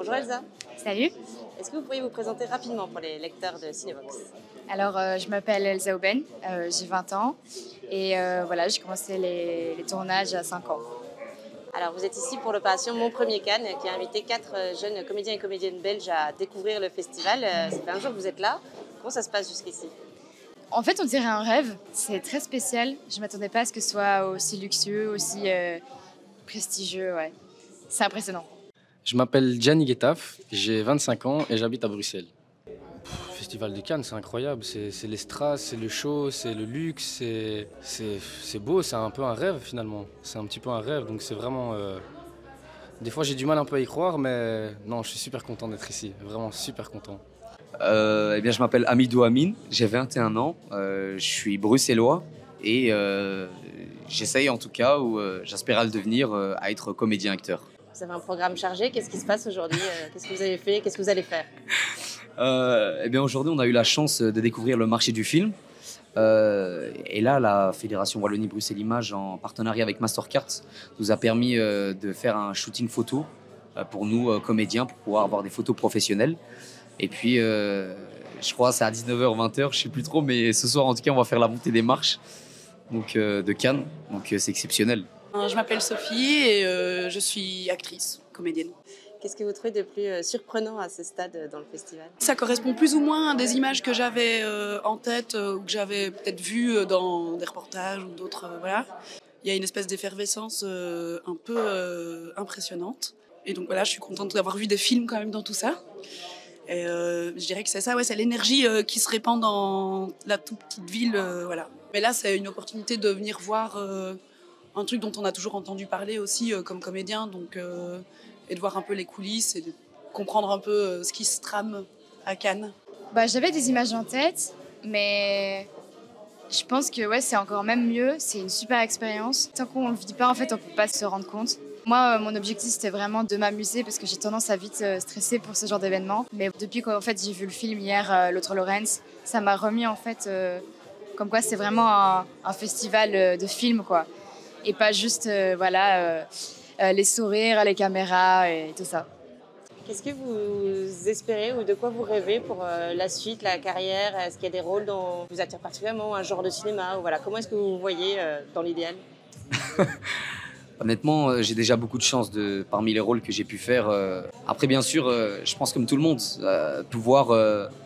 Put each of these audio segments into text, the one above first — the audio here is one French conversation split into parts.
Bonjour Elsa. Salut. Est-ce que vous pourriez vous présenter rapidement pour les lecteurs de Cinévox? Alors, je m'appelle Elsa Aubaine, j'ai 20 ans et voilà, j'ai commencé les tournages à 5 ans. Alors, vous êtes ici pour l'opération Mon Premier Cannes, qui a invité 4 jeunes comédiens et comédiennes belges à découvrir le festival. Ça fait un jour que vous êtes là. Comment ça se passe jusqu'ici? En fait, on dirait un rêve, c'est très spécial. Je ne m'attendais pas à ce que ce soit aussi luxueux, aussi prestigieux, ouais. C'est impressionnant. Je m'appelle Gianni Guetaf, j'ai 25 ans et j'habite à Bruxelles. Festival de Cannes, c'est incroyable, c'est les strass, c'est le show, c'est le luxe, c'est beau, c'est un peu un rêve finalement. C'est un petit peu un rêve, donc c'est vraiment... Des fois j'ai du mal un peu à y croire, mais non, je suis super content d'être ici, vraiment super content. Eh bien, je m'appelle Amidou Amin, j'ai 21 ans, je suis bruxellois et j'essaye en tout cas, ou j'aspire à le devenir, à être comédien-acteur. Vous avez un programme chargé. Qu'est-ce qui se passe aujourd'hui? Qu'est-ce que vous avez fait? Qu'est-ce que vous allez faire? Eh bien, aujourd'hui, on a eu la chance de découvrir le marché du film. Et là, la Fédération Wallonie-Bruxelles Images, en partenariat avec Mastercard, nous a permis de faire un shooting photo pour nous, comédiens, pour pouvoir avoir des photos professionnelles. Et puis, je crois que c'est à 19h, 20h, je ne sais plus trop, mais ce soir, en tout cas, on va faire la montée des marches donc, de Cannes. Donc, c'est exceptionnel. Je m'appelle Sophie et je suis actrice, comédienne. Qu'est-ce que vous trouvez de plus surprenant à ce stade dans le festival? Ça correspond plus ou moins à des images que j'avais en tête ou que j'avais peut-être vues dans des reportages ou d'autres. Voilà. Il y a une espèce d'effervescence un peu impressionnante. Et donc voilà, je suis contente d'avoir vu des films quand même dans tout ça. Et je dirais que c'est ça, ouais, c'est l'énergie qui se répand dans la toute petite ville. Voilà. Mais là, c'est une opportunité de venir voir un truc dont on a toujours entendu parler aussi comme comédien. Donc, et de voir un peu les coulisses et de comprendre un peu ce qui se trame à Cannes. J'avais des images en tête, mais je pense que ouais, c'est encore même mieux. C'est une super expérience. Tant qu'on ne le vit pas, en fait, on ne peut pas se rendre compte. Moi, mon objectif, c'était vraiment de m'amuser parce que j'ai tendance à vite stresser pour ce genre d'événement. Mais depuis qu'en fait, j'ai vu le film hier, L'autre Lawrence, ça m'a remis en fait comme quoi c'est vraiment un festival de films, quoi. Et pas juste les sourires, les caméras et tout ça. Qu'est-ce que vous espérez ou de quoi vous rêvez pour la suite, la carrière? Est-ce qu'il y a des rôles dont vous attirent particulièrement, un genre de cinéma ou voilà, comment est-ce que vous vous voyez dans l'idéal? Honnêtement, j'ai déjà beaucoup de chance parmi les rôles que j'ai pu faire. Après, bien sûr, je pense comme tout le monde, pouvoir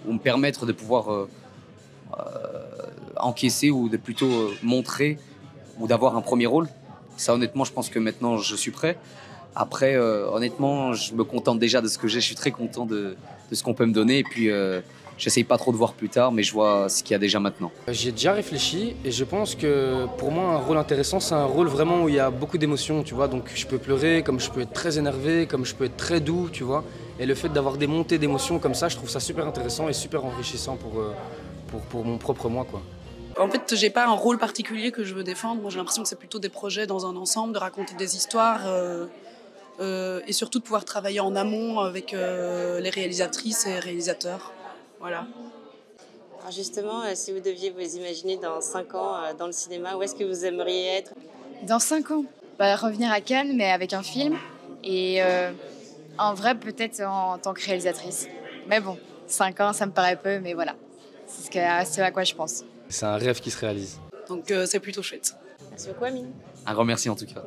ou me permettre de pouvoir encaisser ou de plutôt montrer ou d'avoir un premier rôle. Ça, honnêtement, je pense que maintenant, je suis prêt. Après, honnêtement, je me contente déjà de ce que j'ai. Je suis très content de ce qu'on peut me donner. Et puis, j'essaye pas trop de voir plus tard, mais je vois ce qu'il y a déjà maintenant. J'y ai déjà réfléchi et je pense que pour moi, un rôle intéressant, c'est un rôle vraiment où il y a beaucoup d'émotions, tu vois. Donc, je peux pleurer, comme je peux être très énervé, comme je peux être très doux, tu vois. Et le fait d'avoir des montées d'émotions comme ça, je trouve ça super intéressant et super enrichissant pour mon propre moi, quoi. En fait, j'ai pas un rôle particulier que je veux défendre. Moi, j'ai l'impression que c'est plutôt des projets dans un ensemble, de raconter des histoires et surtout de pouvoir travailler en amont avec les réalisatrices et réalisateurs. Voilà. Alors justement, si vous deviez vous imaginer dans 5 ans dans le cinéma, où est-ce que vous aimeriez être? Dans 5 ans, revenir à Cannes, mais avec un film. Et en vrai, peut-être en tant que réalisatrice. Mais bon, 5 ans, ça me paraît peu, mais voilà. C'est à quoi je pense. C'est un rêve qui se réalise. Donc c'est plutôt chouette. Merci beaucoup, Amine. Un grand merci en tout cas.